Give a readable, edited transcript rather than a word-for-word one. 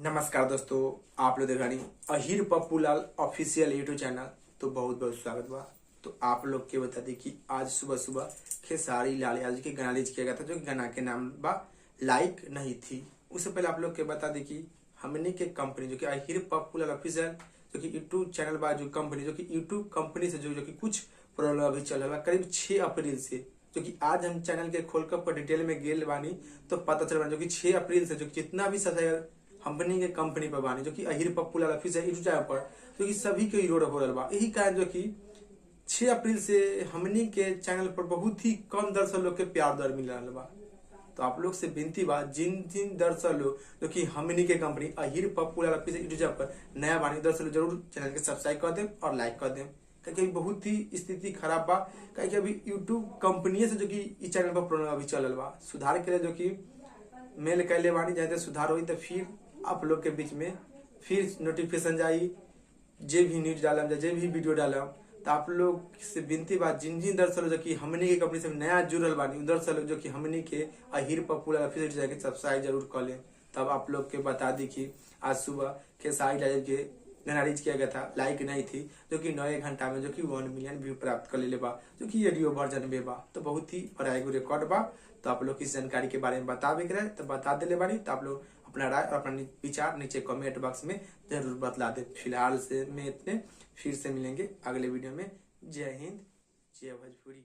नमस्कार दोस्तों, आप लोग देख रहे हैं अहिर पप्पूलाल ऑफिशियल यूट्यूब चैनल। तो बहुत बहुत स्वागत बा। तो आप लोग के बता दी कि आज सुबह सुबह खेसारी लाल यादव के गाना रिलीज किया गया था, जो गाना के नाम बा लाइक नहीं थी। उससे पहले आप लोग के बता दी कि हमने के कंपनी जो कि अहिर पप्पूलाल ऑफिशियल जो कि यूट्यूब चैनल बा, जो कंपनी जो कि यूट्यूब कंपनी से जो कि कुछ प्रॉब्लम अभी चल रहा है करीब 6 अप्रैल से, जो कि आज हम चैनल के खोलकर पर डिटेल में गेल बानी तो पता चल रहा जो कि 6 अप्रैल से जो जितना भी सब्सक्राइबर हमनी के कंपनी पर बानी, जो कि अहिर पप्पूलाल ऑफिशियल यूट्यूब चैनल पर, जो कि सभी के इरोड हो रहा बा। यही कारण जो कि 6 अप्रैल से हमनी के चैनल पर बहुत ही कम दर्शक लोग के प्यार दर मिल रहा बा। तो आप लोग से विनती बा, जिन जिन दर्शक लोग जो कि हमनी के कंपनी अहिर पप्पूलाल ऑफिशियल यूट्यूब चैनल पर नया बानी, दर्शक लोग जरूर चैनल के सब्सक्राइब कर दें और लाइक कर दें, क्योंकि बहुत ही स्थिति खराब बा। क्योंकि अभी यूट्यूब कंपनी से जो कि इस चैनल पर प्रॉब्लम अभी चल रहा बा। सुधार के लिए जो कि मेल कैले बानी, जैसे सुधार हुई तो फिर आप लोग के बीच में फिर नोटिफिकेशन जाई, जे भी न्यूज डालम जे भी वीडियो डालम। तो आप लोग से विनती बात, जिन जिन दर्शक लोग जो कि हमनी के कंपनी से नया जुड़ल बानी, दर्शक लोग जो कि हमनी के अहिर पप्पूलाल ऑफिशियल जाके सब्सक्राइब जरूर कर लें। तब आप लोग के बता दी कि आज सुबह खेसारी लाल के गाना रिलीज किया गया था, लाइक नहीं थी, जो कि 9 घंटा में जो कि 1 मिलियन व्यू प्राप्त कर ले बा, जो कि ऑडियो वर्जन में बा। तो बहुत ही बड़ा एगो रिकॉर्ड बा। तो आप लोग इस जानकारी के बारे में बतावे के रहे तो बता दिले बानी। तो आप लोग अपना राय और अपना विचार नीचे कमेंट बॉक्स में जरूर बतला दे। फिलहाल से में इतने, फिर से मिलेंगे अगले वीडियो में। जय हिंद, जय भोजपुरी।